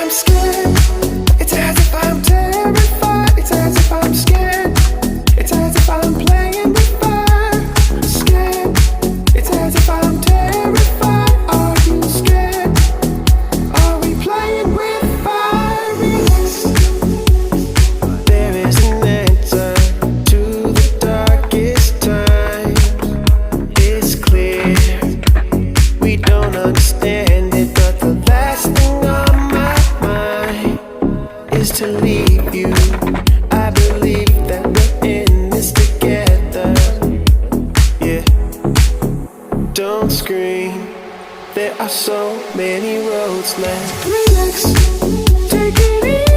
I'm scared. It's as if I'm terrified. It's as if I'm scared. It's as if I'm playing with fire. Scared. It's as if I'm terrified. Are you scared? Are we playing with fire? There is an answer to the darkest times. It's clear we don't understand it, but the last thing on my mind is to leave you. I believe that we're in this together. Yeah, don't scream. There are so many roads left. Relax, take it easy.